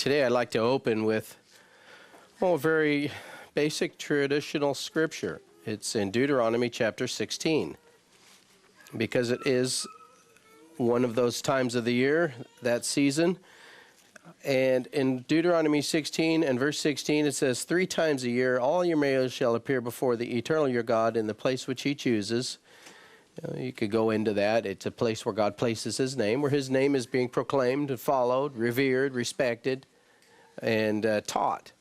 Today I'd like to open with a very basic traditional scripture. It's in Deuteronomy chapter 16, because it is one of those times of the year, that season. And in Deuteronomy 16 and verse 16 it says, 3 times a year all your males shall appear before the eternal your God in the place which he chooses. You could go into that. It's a place where God places his name, where his name is being proclaimed and followed, revered, respected, and taught.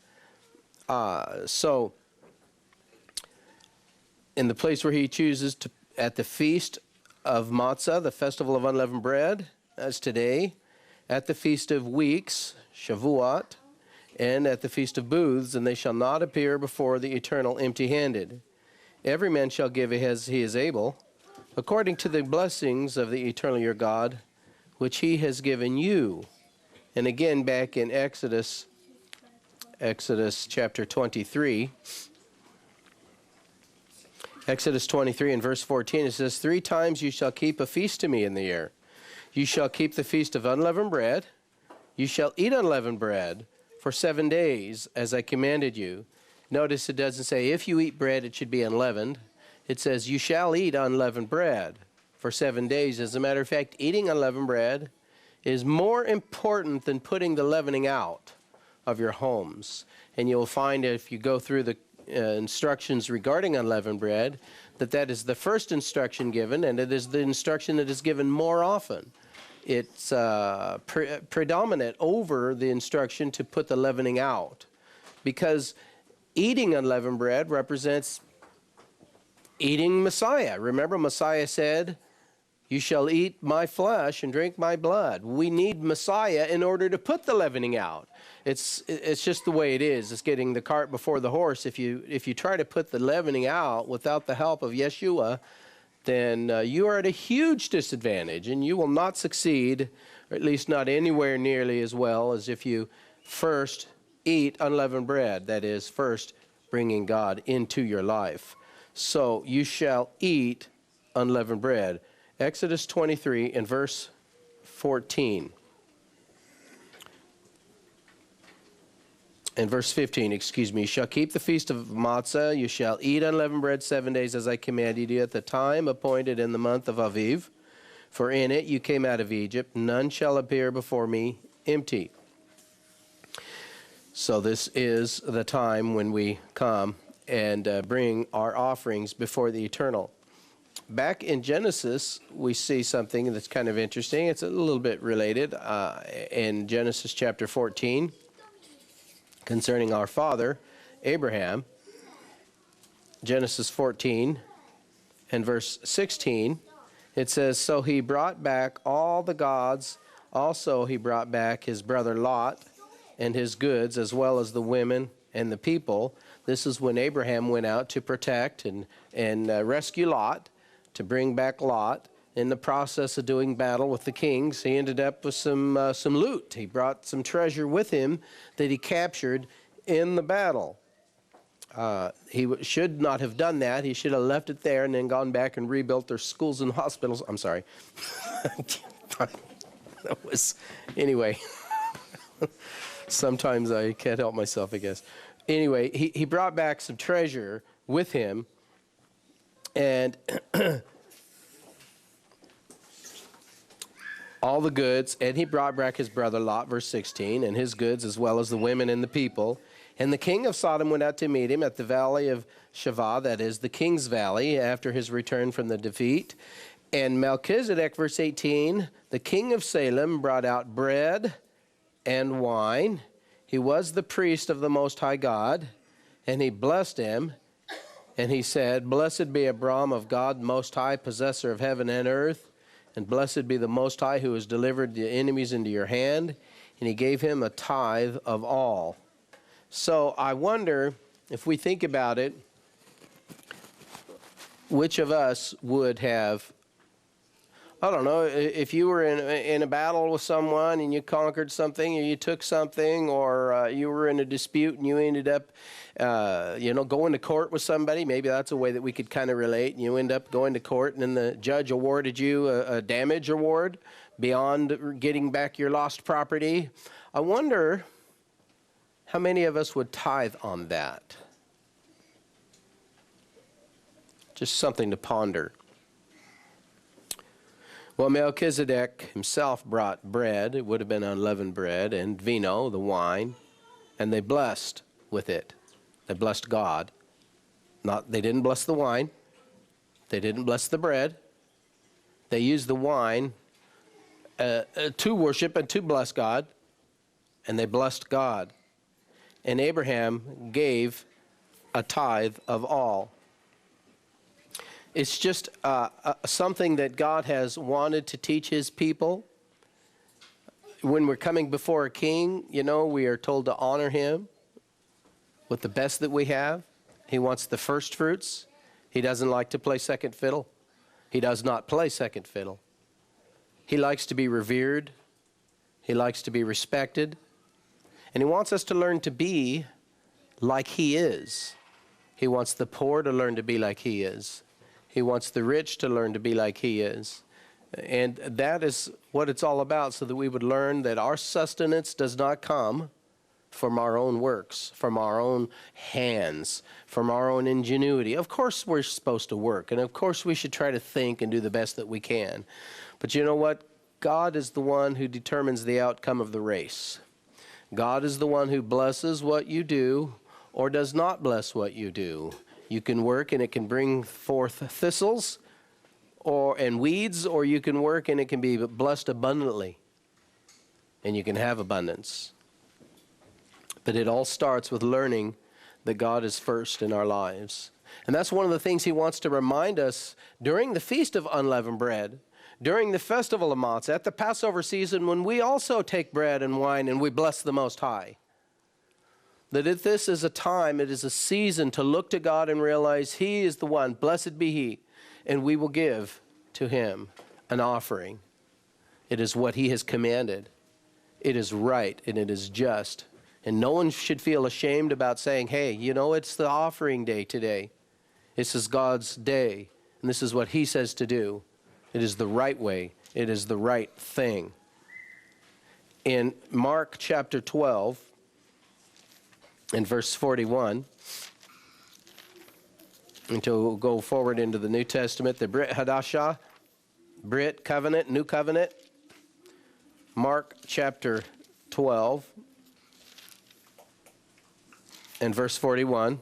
So, in the place where he chooses to, at the Feast of Matzah, the Festival of Unleavened Bread, as today, at the Feast of Weeks, Shavuot, and at the Feast of Booths, and they shall not appear before the Eternal empty-handed. Every man shall give as he is able, according to the blessings of the Eternal your God, which he has given you. And again, back in Exodus chapter 23, Exodus 23 and verse 14, it says, 3 times you shall keep a feast to me in the year. You shall keep the feast of unleavened bread. You shall eat unleavened bread for 7 days, as I commanded you. Notice it doesn't say, if you eat bread, it should be unleavened. It says, you shall eat unleavened bread for 7 days. As a matter of fact, eating unleavened bread is more important than putting the leavening out of your homes. And you'll find if you go through the instructions regarding unleavened bread, that is the first instruction given, and it is the instruction that is given more often. It's predominant over the instruction to put the leavening out, because eating unleavened bread represents eating Messiah. Remember, Messiah said, you shall eat my flesh and drink my blood. We need Messiah in order to put the leavening out. It's just the way it is. It's getting the cart before the horse. If you try to put the leavening out without the help of Yeshua, then you are at a huge disadvantage, and you will not succeed, or at least not anywhere nearly as well as if you first eat unleavened bread. That is, first bringing God into your life. So you shall eat unleavened bread. Exodus 23 and verse 14. And verse 15, excuse me. You shall keep the feast of Matzah. You shall eat unleavened bread 7 days as I commanded you at the time appointed in the month of Aviv. For in it you came out of Egypt. None shall appear before me empty. So this is the time when we come and bring our offerings before the Eternal. Back in Genesis, we see something that's kind of interesting. It's a little bit related in Genesis chapter 14 concerning our father, Abraham. Genesis 14 and verse 16, it says, so he brought back all the gods. Also he brought back his brother Lot and his goods, as well as the women and the people. This is when Abraham went out to protect and rescue Lot, to bring back Lot. In the process of doing battle with the kings, he ended up with some loot. He brought some treasure with him that he captured in the battle. He should not have done that. He should have left it there and then gone back and rebuilt their schools and hospitals. I'm sorry. That was, anyway. Sometimes I can't help myself, I guess. Anyway, he brought back some treasure with him, and all the goods, and he brought back his brother Lot, verse 16, and his goods, as well as the women and the people. And the king of Sodom went out to meet him at the valley of Shavah, that is, the king's valley, after his return from the defeat. And Melchizedek, verse 18, the king of Salem brought out bread and wine. He was the priest of the Most High God, and he blessed him. And he said, blessed be Abram of God Most High, possessor of heaven and earth, and blessed be the Most High who has delivered the enemies into your hand. And he gave him a tithe of all. So I wonder, if we think about it, which of us would have, I don't know, if you were in a battle with someone and you conquered something, or you took something, or you were in a dispute and you ended up, going to court with somebody. Maybe that's a way that we could kind of relate. And you end up going to court, and then the judge awarded you a damage award beyond getting back your lost property. I wonder How many of us would tithe on that? Just something to ponder. Well, Melchizedek himself brought bread. It would have been unleavened bread, and vino, the wine, and they blessed with it. They blessed God. They didn't bless the wine. They didn't bless the bread. They used the wine to worship and to bless God, and they blessed God. And Abraham gave a tithe of all. It's just something that God has wanted to teach his people. When we're coming before a king, you know, we are told to honor him with the best that we have. He wants the first fruits. He doesn't like to play second fiddle. He does not play second fiddle. He likes to be revered. He likes to be respected. And he wants us to learn to be like he is. He wants the poor to learn to be like he is. He wants the rich to learn to be like he is. And that is what it's all about, so that we would learn that our sustenance does not come from our own works, from our own hands, from our own ingenuity. Of course we're supposed to work, and of course we should try to think and do the best that we can. But you know what? God is the one who determines the outcome of the race. God is the one who blesses what you do or does not bless what you do. You can work and it can bring forth thistles and weeds, or you can work and it can be blessed abundantly, and you can have abundance. But it all starts with learning that God is first in our lives. And that's one of the things he wants to remind us during the Feast of Unleavened Bread, during the Festival of Matzah, at the Passover season, when we also take bread and wine and we bless the Most High. That if this is a time, it is a season to look to God and realize he is the one, blessed be he, and we will give to him an offering. It is what he has commanded. It is right and it is just. And no one should feel ashamed about saying, hey, you know, it's the offering day today. This is God's day, and this is what he says to do. It is the right way. It is the right thing. In Mark chapter 12, in verse 41, until we'll go forward into the New Testament, the Brit Hadashah, Brit Covenant, New Covenant, Mark chapter 12, and verse 41.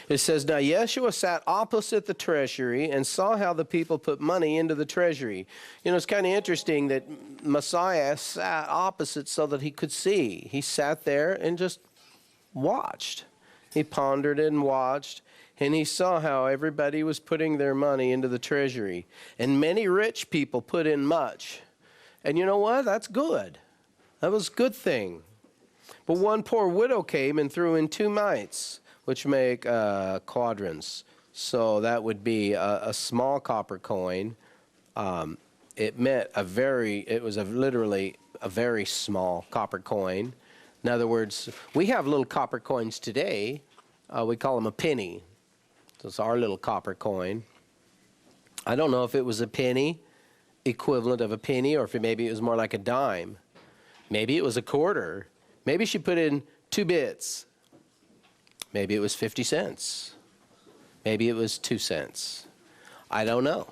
It says, now Yeshua sat opposite the treasury and saw how the people put money into the treasury. You know, it's kind of interesting that Messiah sat opposite so that he could see. He sat there and just watched. He pondered and watched, and he saw how everybody was putting their money into the treasury. And many rich people put in much. And you know what? That's good. That was a good thing. But one poor widow came and threw in 2 mites, which make quadrans. So that would be a small copper coin. It was literally a very small copper coin. In other words, we have little copper coins today. We call them a penny. So it's our little copper coin. I don't know if it was a penny, equivalent of a penny, or if maybe it was more like a dime. Maybe it was a quarter. Maybe she put in 2 bits. Maybe it was 50 cents. Maybe it was 2 cents. I don't know.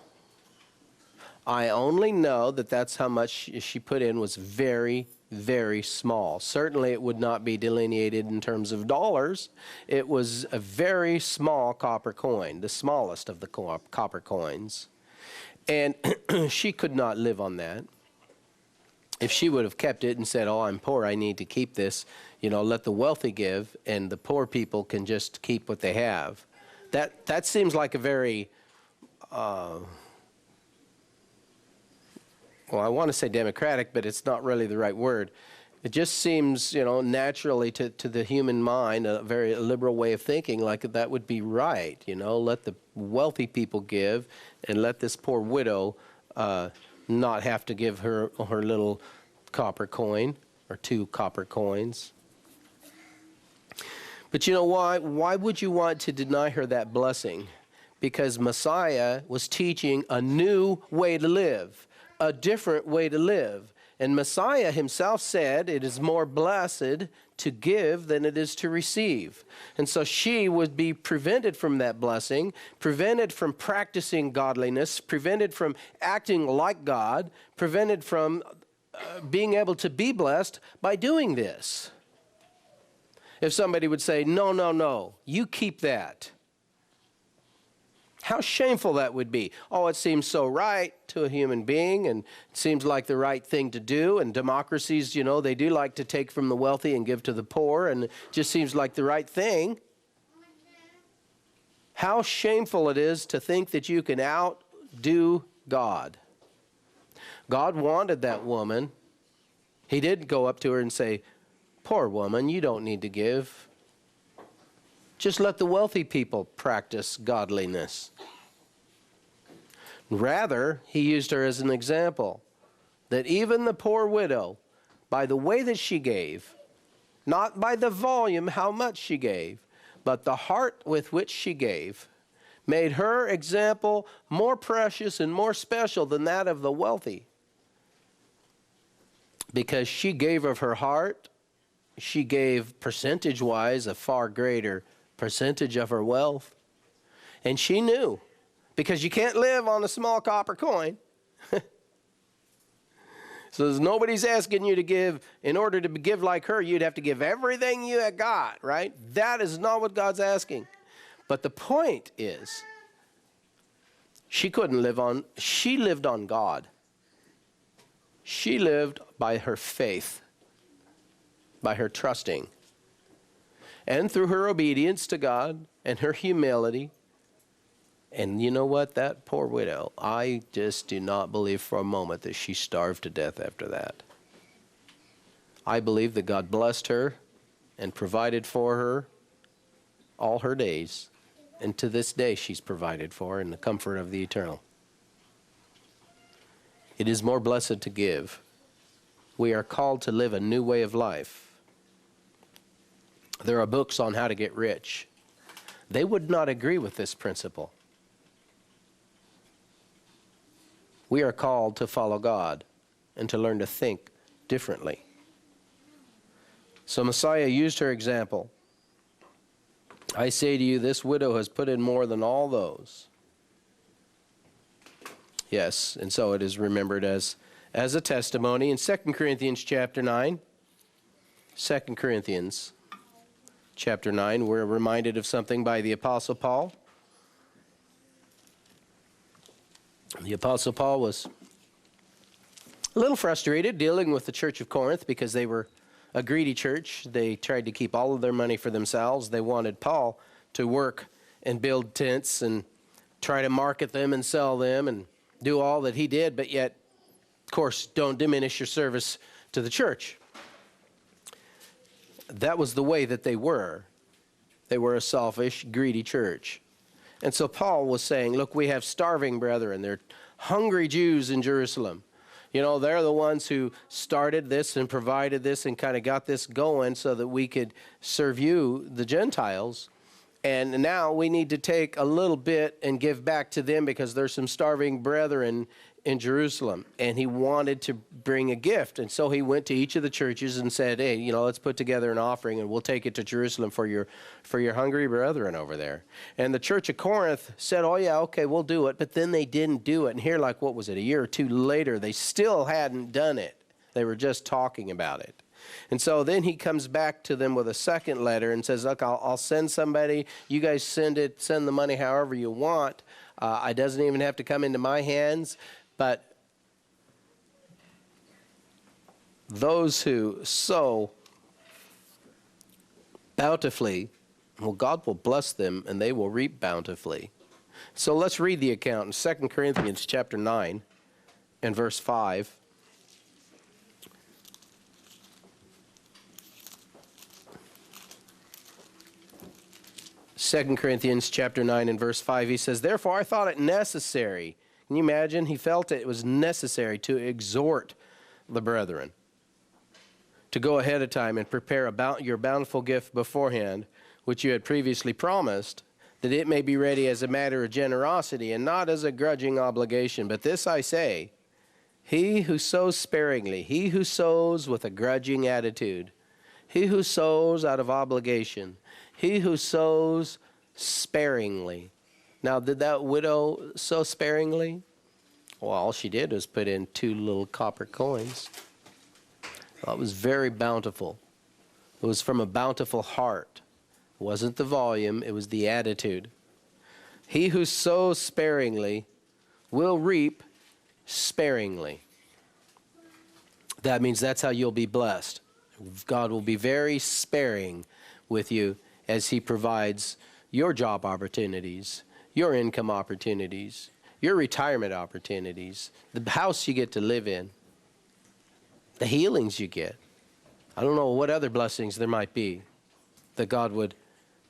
I only know that that's how much she put in was very, very small. Certainly it would not be delineated in terms of dollars. It was a very small copper coin, the smallest of the copper coins. And she could not live on that. If she would have kept it and said, oh, I'm poor, I need to keep this, you know, let the wealthy give, and the poor people can just keep what they have. That seems like a very, well, I want to say democratic, but it's not really the right word. It just seems, you know, naturally to the human mind, a very liberal way of thinking, like that would be right, you know, let the wealthy people give, and let this poor widow not have to give her little copper coin or 2 copper coins. But you know why? Why would you want to deny her that blessing? Because Messiah was teaching a new way to live, a different way to live. And Messiah himself said, it is more blessed to give than it is to receive. And so she would be prevented from that blessing, prevented from practicing godliness, prevented from acting like God, prevented from being able to be blessed by doing this. If somebody would say, no, no, no, you keep that. How shameful that would be. Oh, it seems so right to a human being, and it seems like the right thing to do. And democracies, you know, they do like to take from the wealthy and give to the poor, and it just seems like the right thing. How shameful it is to think that you can outdo God. God wanted that woman. He didn't go up to her and say, poor woman, you don't need to give. Just let the wealthy people practice godliness. Rather, he used her as an example, that even the poor widow, by the way that she gave, not by the volume, how much she gave, but the heart with which she gave, made her example more precious and more special than that of the wealthy. Because she gave of her heart, she gave percentage-wise a far greater percentage of her wealth. And she knew, because you can't live on a small copper coin. So nobody's asking you to give. In order to give like her, you'd have to give everything you had got, right? That is not what God's asking. But the point is, she lived on God. She lived by her faith, by her trusting. And through her obedience to God and her humility. And you know what? That poor widow, I just do not believe for a moment that she starved to death after that. I believe that God blessed her and provided for her all her days. And to this day she's provided for in the comfort of the eternal. It is more blessed to give. We are called to live a new way of life. There are books on how to get rich. They would not agree with this principle. We are called to follow God and to learn to think differently. So Messiah used her example. I say to you, this widow has put in more than all those. Yes, and so it is remembered as a testimony. In 2 Corinthians chapter 9, 2 Corinthians chapter 9, we're reminded of something by the Apostle Paul. The Apostle Paul was a little frustrated dealing with the church of Corinth because they were a greedy church. They tried to keep all of their money for themselves. They wanted Paul to work and build tents and try to market them and sell them and do all that he did, but yet, of course, don't diminish your service to the church. That was the way that they were. They were a selfish, greedy church. And so Paul was saying, look, we have starving brethren. They're hungry Jews in Jerusalem. You know, they're the ones who started this and provided this and kind of got this going so that we could serve you, the Gentiles. And now we need to take a little bit and give back to them because there's some starving brethren in Jerusalem. And he wanted to bring a gift. And so he went to each of the churches and said, hey, you know, let's put together an offering and we'll take it to Jerusalem for your hungry brethren over there. And the church of Corinth said, oh yeah, okay, we'll do it. But then they didn't do it. And here, like, what was it, a year or two later, they still hadn't done it. They were just talking about it. And so then he comes back to them with a second letter and says, look, I'll send somebody. You guys send the money however you want. It doesn't even have to come into my hands. But those who sow bountifully, well, God will bless them and they will reap bountifully. So let's read the account in 2 Corinthians chapter 9 and verse 5. 2 Corinthians chapter 9 and verse 5, he says, therefore I thought it necessary. Can you imagine? He felt it was necessary to exhort the brethren to go ahead of time and prepare your bountiful gift beforehand, which you had previously promised, that it may be ready as a matter of generosity and not as a grudging obligation. But this I say, He who sows sparingly, he who sows with a grudging attitude, he who sows out of obligation, he who sows sparingly. Now, did that widow sow sparingly? Well, all she did was put in 2 little copper coins. Well, it was very bountiful. It was from a bountiful heart. It wasn't the volume, it was the attitude. He who sows sparingly will reap sparingly. That means that's how you'll be blessed. God will be very sparing with you as he provides your job opportunities, your income opportunities, your retirement opportunities, the house you get to live in, the healings you get. I don't know what other blessings there might be that God would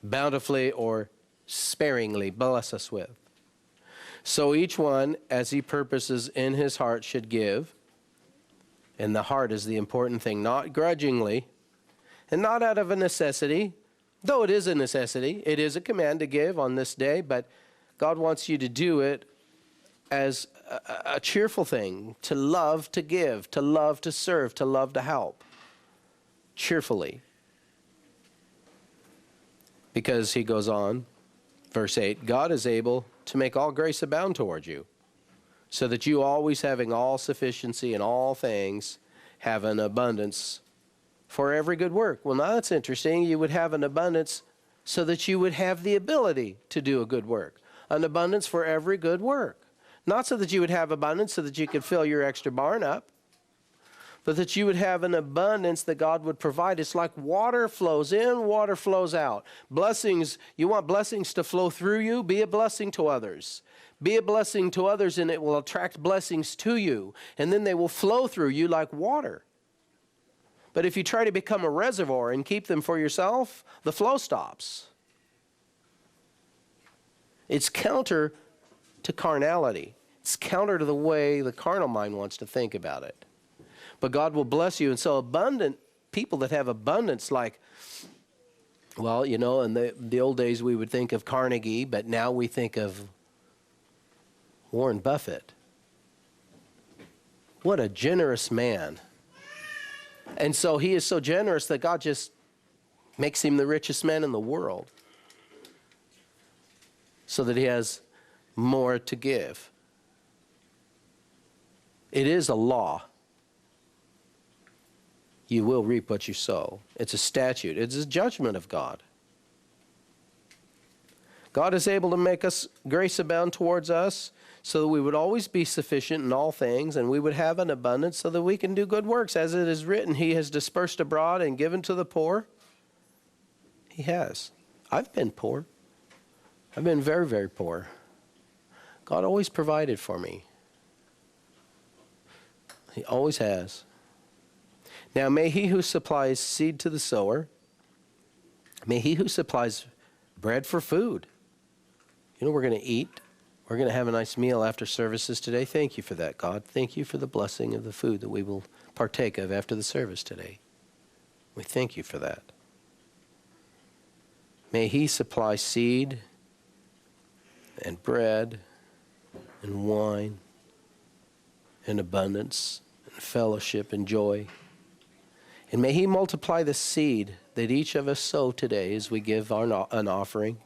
bountifully or sparingly bless us with. So each one, as he purposes in his heart, should give. And the heart is the important thing, not grudgingly and not out of a necessity, though it is a necessity. It is a command to give on this day, but God wants you to do it as a cheerful thing, to love to give, to love to serve, to love to help, cheerfully. Because he goes on, verse 8, God is able to make all grace abound toward you, so that you always having all sufficiency in all things have an abundance for every good work. Well, now that's interesting. You would have an abundance so that you would have the ability to do a good work. An abundance for every good work. Not so that you would have abundance so that you could fill your extra barn up, but that you would have an abundance that God would provide. It's like water flows in, water flows out. Blessings, you want blessings to flow through you? Be a blessing to others. Be a blessing to others, and it will attract blessings to you, and then they will flow through you like water. But if you try to become a reservoir and keep them for yourself, the flow stops. It's counter to carnality. It's counter to the way the carnal mind wants to think about it. But God will bless you. And so abundant people that have abundance, like, well, you know, in the old days we would think of Carnegie, but now we think of Warren Buffett. What a generous man. And so he is so generous that God just makes him the richest man in the world, so that he has more to give. It is a law. You will reap what you sow. It's a statute. It's a judgment of God. God is able to make us grace abound towards us, so that we would always be sufficient in all things, and we would have an abundance so that we can do good works. As it is written, he has dispersed abroad and given to the poor. He has. I've been poor. I've been very, very poor. God always provided for me. He always has. Now may he who supplies seed to the sower, may he who supplies bread for food. You know, we're going to eat. We're going to have a nice meal after services today. Thank you for that, God. Thank you for the blessing of the food that we will partake of after the service today. We thank you for that. May he supply seed and bread and wine and abundance and fellowship and joy. And may he multiply the seed that each of us sow today as we give an offering,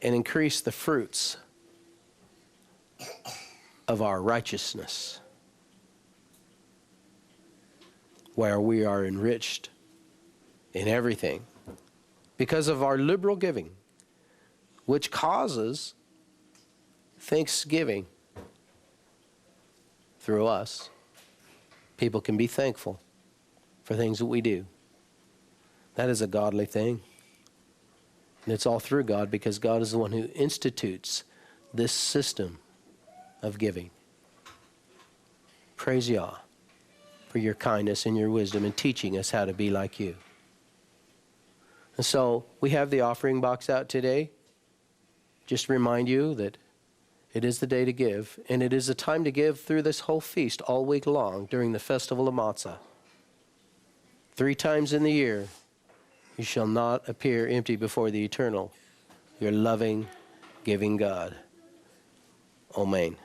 and increase the fruits of our righteousness, where we are enriched in everything because of our liberal giving, which causes thanksgiving through us. People can be thankful for things that we do. That is a godly thing. And it's all through God, because God is the one who institutes this system of giving. Praise Yah for your kindness and your wisdom in teaching us how to be like you. And so we have the offering box out today. Just remind you that it is the day to give, and it is a time to give through this whole feast all week long during the Festival of Matzah. 3 times in the year, you shall not appear empty before the eternal, your loving, giving God. Amen.